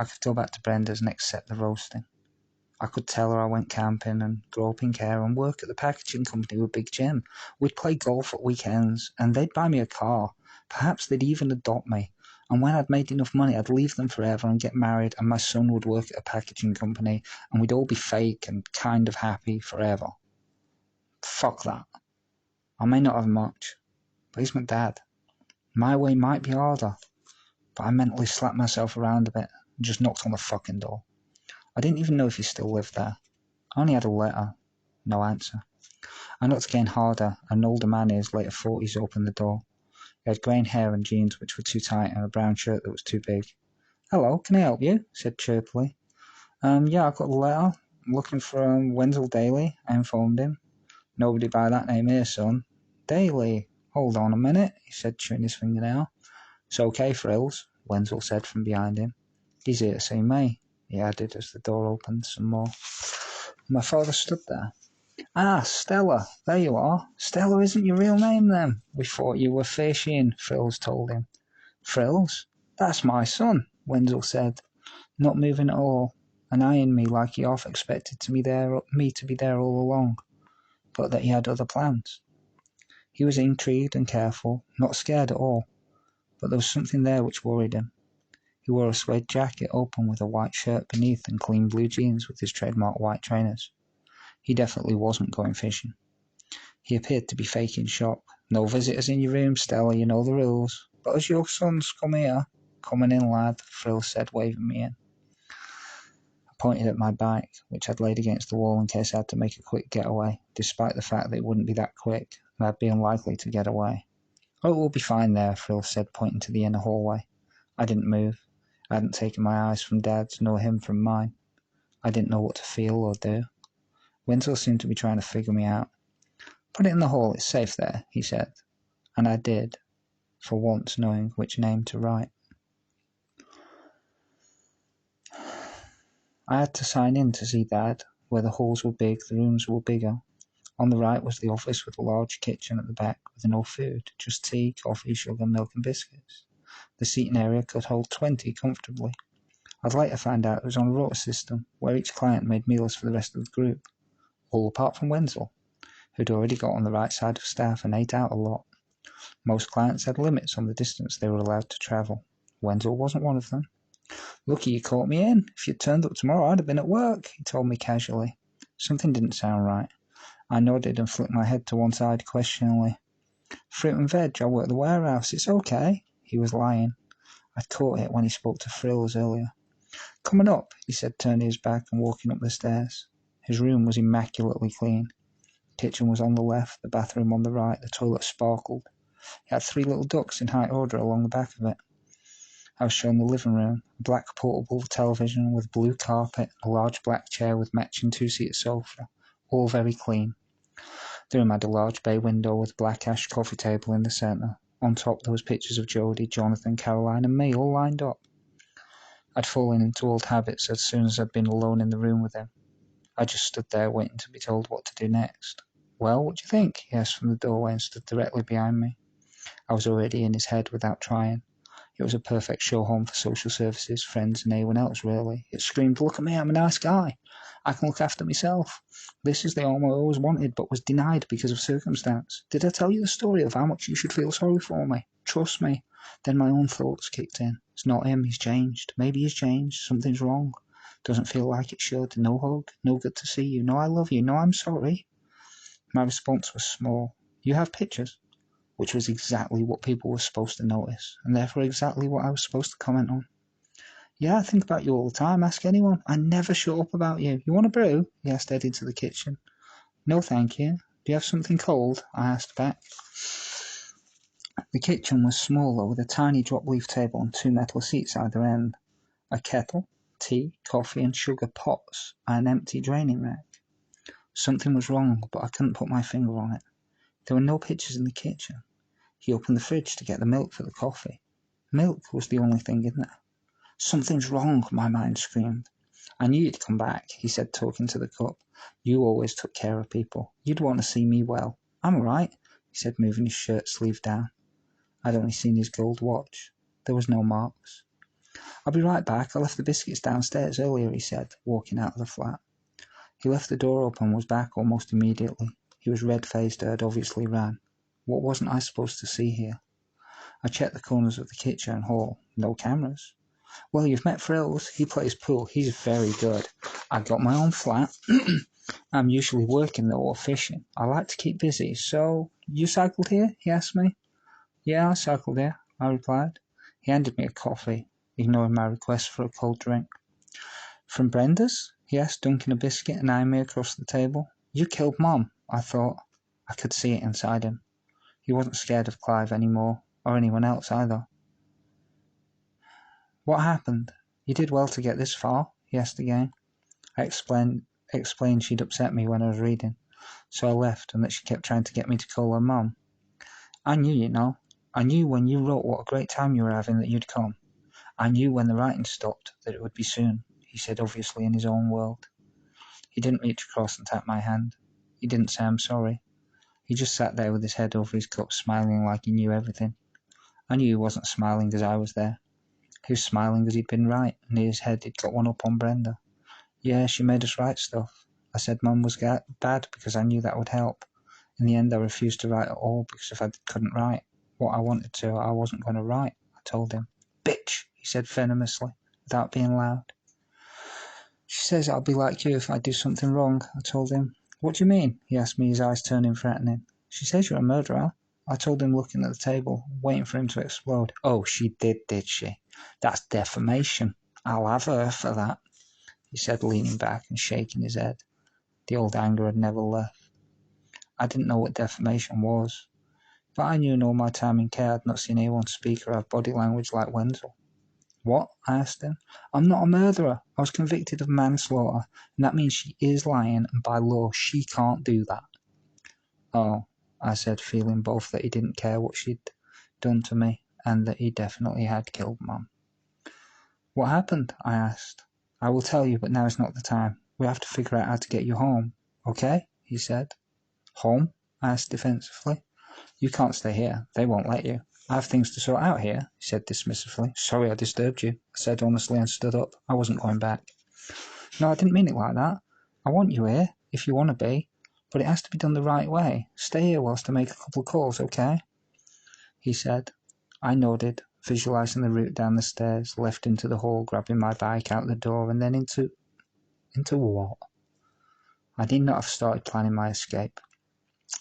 I could go back to Brenda's and accept the roasting. I could tell her I went camping and grew up in care and work at the packaging company with Big Jim. We'd play golf at weekends and they'd buy me a car. Perhaps they'd even adopt me. And when I'd made enough money, I'd leave them forever and get married, and my son would work at a packaging company, and we'd all be fake and kind of happy forever. Fuck that. I may not have much, but he's my dad. My way might be harder, but I mentally slapped myself around a bit and just knocked on the fucking door. I didn't even know if he still lived there. I only had a letter. No answer. I knocked again harder, and an older man in his later 40s opened the door. He had grey hair and jeans which were too tight and a brown shirt that was too big. "Hello, can I help you?" he said chirpily. Yeah, I got the letter. I'm looking for Wenzel Daly," I informed him. "Nobody by that name here, son." "Daly? Hold on a minute," he said, chewing his fingernail. "It's okay, Frills," Wenzel said from behind him. "He's here to see me," he added as the door opened some more. My father stood there. "Ah, Stella, there you are. Stella isn't your real name, then? We thought you were fishing," Frills told him. "Frills? That's my son," Wenzel said, not moving at all, and eyeing me like he half expected me to be there all along, but that he had other plans. He was intrigued and careful, not scared at all, but there was something there which worried him. He wore a suede jacket open with a white shirt beneath and clean blue jeans with his trademark white trainers. He definitely wasn't going fishing. He appeared to be faking shock. "No visitors in your room, Stella, you know the rules. But as your son's come here." "Coming in, lad," Frill said, waving me in. I pointed at my bike, which I'd laid against the wall in case I had to make a quick getaway, despite the fact that it wouldn't be that quick, and I'd be unlikely to get away. "Oh, we'll be fine there," Frill said, pointing to the inner hallway. I didn't move. I hadn't taken my eyes from Dad's, nor him from mine. I didn't know what to feel or do. Wenzel seemed to be trying to figure me out. "Put it in the hall, it's safe there," he said. And I did, for once knowing which name to write. I had to sign in to see Dad. Where the halls were big, the rooms were bigger. On the right was the office with a large kitchen at the back with no food, just tea, coffee, sugar, milk and biscuits. The seating area could hold 20 comfortably. I'd later find out it was on a rota system, where each client made meals for the rest of the group, all apart from Wenzel, who'd already got on the right side of staff and ate out a lot. Most clients had limits on the distance they were allowed to travel. Wenzel wasn't one of them. "Lucky you caught me in. If you'd turned up tomorrow, I'd have been at work," he told me casually. Something didn't sound right. I nodded and flicked my head to one side questioningly. "Fruit and veg, I work the warehouse. It's okay." He was lying. I'd caught it when he spoke to Frills earlier. "Coming up," he said, turning his back and walking up the stairs. His room was immaculately clean. The kitchen was on the left, the bathroom on the right, the toilet sparkled. It had 3 little ducks in high order along the back of it. I was shown the living room, a black portable television with blue carpet, a large black chair with matching 2-seater sofa, all very clean. The room had a large bay window with a black ash coffee table in the centre. On top there was pictures of Jodie, Jonathan, Caroline and me all lined up. I'd fallen into old habits as soon as I'd been alone in the room with him. I just stood there waiting to be told what to do next. "Well, what do you think?" he asked from the doorway and stood directly behind me. I was already in his head without trying. It was a perfect show home for social services, friends and anyone else really. It screamed, "Look at me, I'm a nice guy. I can look after myself. This is the home I always wanted but was denied because of circumstance. Did I tell you the story of how much you should feel sorry for me? Trust me." Then my own thoughts kicked in. It's not him, he's changed. Maybe he's changed. Something's wrong. Doesn't feel like it should. No hug. No good to see you. No I love you. No I'm sorry. My response was small. "You have pictures?" Which was exactly what people were supposed to notice, and therefore exactly what I was supposed to comment on. "Yeah, I think about you all the time. Ask anyone. I never shut up about you. You want a brew?" he asked, heading to the kitchen. "No, thank you. Do you have something cold?" I asked back. The kitchen was smaller, with a tiny drop-leaf table and 2 metal seats either end. A kettle, tea, coffee and sugar pots, and an empty draining rack. Something was wrong, but I couldn't put my finger on it. There were no pictures in the kitchen. He opened the fridge to get the milk for the coffee. Milk was the only thing in there. "Something's wrong," my mind screamed. "I knew you'd come back," he said, talking to the cup. "You always took care of people. You'd want to see me well." "I'm all right," he said, moving his shirt sleeve down. I'd only seen his gold watch. There was no marks. "I'll be right back. I left the biscuits downstairs earlier," he said, walking out of the flat. He left the door open and was back almost immediately. He was red-faced and had obviously ran. What wasn't I supposed to see here? I checked the corners of the kitchen and hall. No cameras. "Well, you've met Frills. He plays pool. He's very good. I got my own flat. I'm usually working though or fishing. I like to keep busy. So, you cycled here?" he asked me. "Yeah, I cycled here," I replied. He handed me a coffee, ignoring my request for a cold drink. "From Brenda's?" he asked, dunking a biscuit and eyeing me across the table. "You killed Mom," I thought. I could see it inside him. He wasn't scared of Clive anymore, or anyone else either. "What happened? You did well to get this far," he asked again. I explained she'd upset me when I was reading, so I left, and that she kept trying to get me to call her Mum. "I knew, you know. I knew when you wrote what a great time you were having that you'd come. I knew when the writing stopped that it would be soon," he said, obviously in his own world. He didn't reach across and tap my hand. He didn't say I'm sorry. He just sat there with his head over his cup, smiling like he knew everything. I knew he wasn't smiling because I was there. He was smiling because he'd been right, and in his head he'd got one up on Brenda. "Yeah, she made us write stuff." I said Mum was bad because I knew that would help. In the end, I refused to write at all because if I couldn't write what I wanted to, I wasn't going to write, I told him. "Bitch," he said venomously, without being loud. "She says I'll be like you if I do something wrong," I told him. "What do you mean?" he asked me, his eyes turning threatening. "She says you're a murderer," I told him, looking at the table, waiting for him to explode. "Oh, she did she? That's defamation. I'll have her for that," he said, leaning back and shaking his head. The old anger had never left. I didn't know what defamation was, but I knew in all my time in care I'd not seen anyone speak or have body language like Wenzel. "What?" I asked him. "I'm not a murderer. I was convicted of manslaughter, and that means she is lying, and by law she can't do that." "Oh," I said, feeling both that he didn't care what she'd done to me, and that he definitely had killed Mum. "What happened?" I asked. "I will tell you, but now is not the time. We have to figure out how to get you home. Okay?" he said. "Home?" I asked defensively. "You can't stay here. They won't let you." "I have things to sort out here," he said dismissively. "Sorry I disturbed you," I said honestly and stood up. I wasn't going back. "No, I didn't mean it like that. I want you here, if you want to be, but it has to be done the right way. Stay here whilst I make a couple of calls, okay?" he said. I nodded, visualizing the route down the stairs, left into the hall, grabbing my bike out the door, and then into what? I need not have started planning my escape.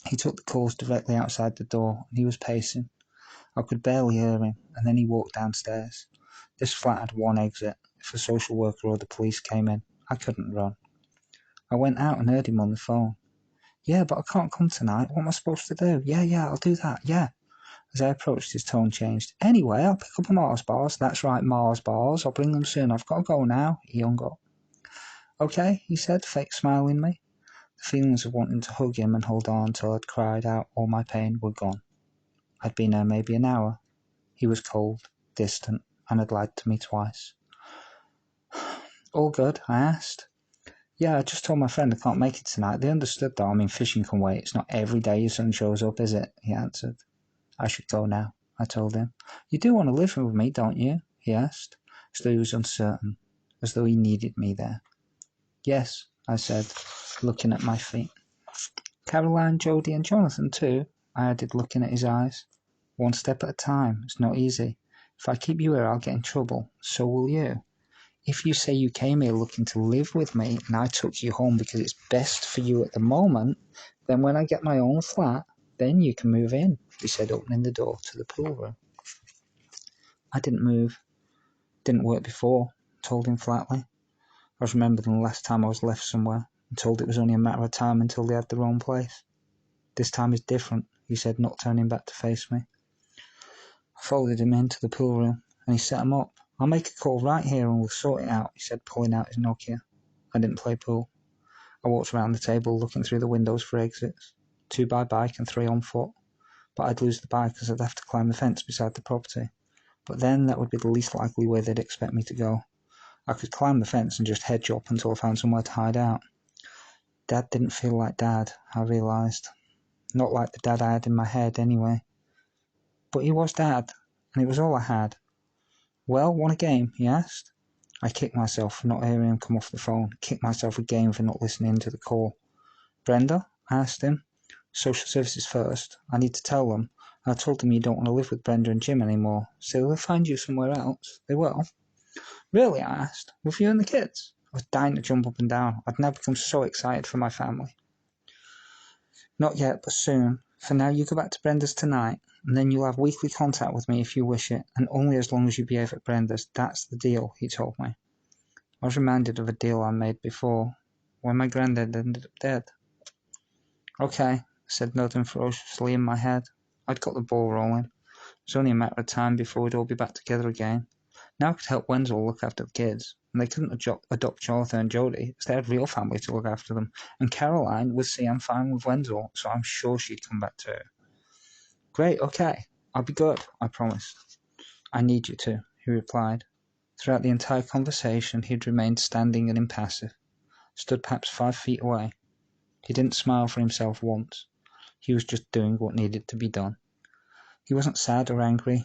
He took the calls directly outside the door, and he was pacing. I could barely hear him, and then he walked downstairs. This flat had one exit. If a social worker or the police came in, I couldn't run. I went out and heard him on the phone. "Yeah, but I can't come tonight. What am I supposed to do?" Yeah, I'll do that, yeah." As I approached, his tone changed. "Anyway, I'll pick up a Mars bars." "That's right, Mars bars. I'll bring them soon. I've got to go now." He hung up. "Okay," he said, fake smiling me. The feelings of wanting to hug him and hold on until I'd cried out all my pain were gone. I'd been there maybe an hour. He was cold, distant, and had lied to me twice. "All good?" I asked. "Yeah, I just told my friend I can't make it tonight. They understood though. I mean, fishing can wait. It's not every day your son shows up, is it?" he answered. "I should go now," I told him. "You do want to live with me, don't you?" he asked, as though he was uncertain, as though he needed me there. "Yes," I said, looking at my feet. "Caroline, Jodie and Jonathan too," I added, looking at his eyes. "One step at a time. It's not easy. If I keep you here, I'll get in trouble. So will you. If you say you came here looking to live with me and I took you home because it's best for you at the moment, then when I get my own flat, then you can move in," he said, opening the door to the pool room. I didn't move. "Didn't work before," I told him flatly. I was remembering the last time I was left somewhere and told it was only a matter of time until they had their own place. "This time is different," he said, not turning back to face me. I followed him into the pool room, and he set him up. "I'll make a call right here and we'll sort it out," he said, pulling out his Nokia. I didn't play pool. I walked around the table, looking through the windows for exits. 2 by bike and 3 on foot. But I'd lose the bike as I'd have to climb the fence beside the property. But then that would be the least likely way they'd expect me to go. I could climb the fence and just head drop until I found somewhere to hide out. Dad didn't feel like Dad, I realised. Not like the Dad I had in my head, anyway. But he was Dad, and it was all I had. Well, want a game? He asked. I kicked myself for not hearing him come off the phone, kicked myself again for not listening to the call. Brenda? I asked him. Social services first. I need to tell them. I told them you don't want to live with Brenda and Jim anymore, so they'll find you somewhere else. They will. Really? I asked. With you and the kids? I was dying to jump up and down. I'd never become so excited for my family. Not yet, but soon. For now, you go back to Brenda's tonight, and then you'll have weekly contact with me if you wish it, and only as long as you behave at Brenda's. That's the deal, he told me. I was reminded of a deal I made before, when my granddad ended up dead. Okay, I said, nodding ferociously in my head. I'd got the ball rolling. It was only a matter of time before we'd all be back together again. Now I could help Wenzel look after the kids, and they couldn't adopt Jonathan and Jodie, as they had real family to look after them, and Caroline would see I'm fine with Wenzel, so I'm sure she'd come back too. Great, okay, I'll be good, I promised. I need you to, he replied. Throughout the entire conversation he'd remained standing and impassive, stood perhaps 5 feet away. He didn't smile for himself once. He was just doing what needed to be done. He wasn't sad or angry,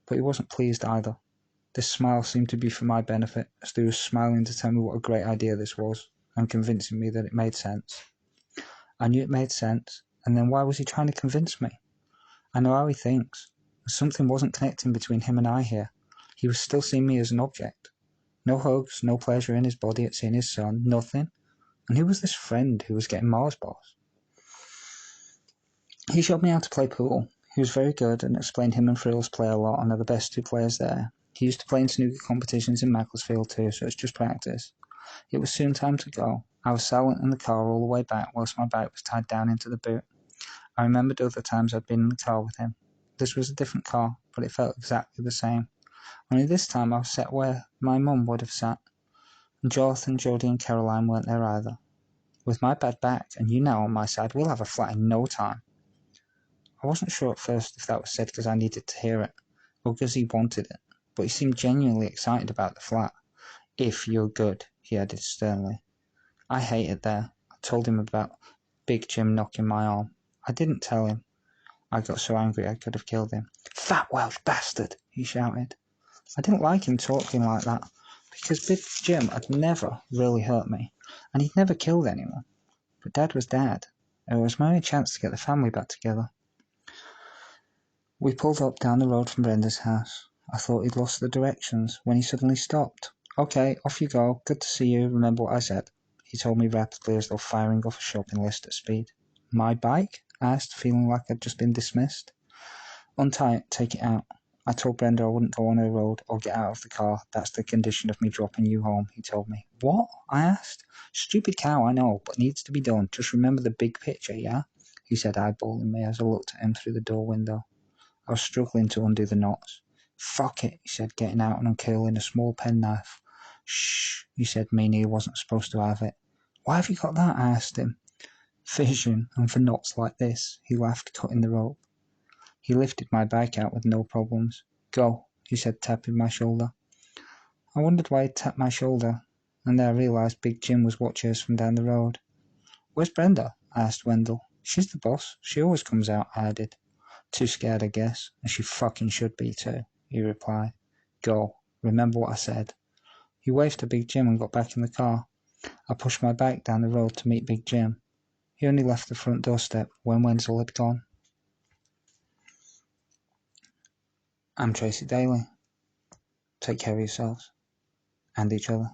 but he wasn't pleased either. This smile seemed to be for my benefit, as though he was smiling to tell me what a great idea this was, and convincing me that it made sense. I knew it made sense, and then why was he trying to convince me? I know how he thinks. Something wasn't connecting between him and I here. He was still seeing me as an object. No hugs, no pleasure in his body at seeing his son, nothing. And who was this friend who was getting Mars boss? He showed me how to play pool. He was very good and explained him and Frills play a lot and are the best 2 players there. He used to play in snooker competitions in Macclesfield too, so it's just practice. It was soon time to go. I was silent in the car all the way back whilst my bike was tied down into the boot. I remembered other times I'd been in the car with him. This was a different car, but it felt exactly the same. Only this time I was sat where my mum would have sat, and Jonathan, Jodie and Caroline weren't there either. With my bad back and you now on my side, we'll have a flat in no time. I wasn't sure at first if that was said because I needed to hear it, or because he wanted it, but he seemed genuinely excited about the flat. If you're good, he added sternly. I hate it there. I told him about Big Jim knocking my arm. I didn't tell him. I got so angry I could have killed him. Fat Welsh bastard, he shouted. I didn't like him talking like that, because Big Jim had never really hurt me, and he'd never killed anyone. But Dad was Dad. It was my only chance to get the family back together. We pulled up down the road from Brenda's house. I thought he'd lost the directions, when he suddenly stopped. Okay, off you go. Good to see you. Remember what I said, he told me rapidly as though firing off a shopping list at speed. My bike? I asked, feeling like I'd just been dismissed. Untie it, take it out. I told Brenda I wouldn't go on her road or get out of the car. That's the condition of me dropping you home, he told me. What? I asked. Stupid cow, I know, but needs to be done. Just remember the big picture, yeah? He said, eyeballing me as I looked at him through the door window. I was struggling to undo the knots. Fuck it, he said, getting out and uncurling a small penknife. Shh, he said, meaning he wasn't supposed to have it. Why have you got that? I asked him. Vision, and for knots like this, he laughed, cutting the rope. He lifted my bike out with no problems. Go, he said, tapping my shoulder. I wondered why he'd tapped my shoulder, and then I realised Big Jim was watching us from down the road. Where's Brenda? I asked Wendell. She's the boss. She always comes out, I added. Too scared, I guess, and she fucking should be too, he replied. Go. Remember what I said. He waved to Big Jim and got back in the car. I pushed my bike down the road to meet Big Jim. He only left the front doorstep when Wenzel had gone. I'm Tracy Daly. Take care of yourselves and each other.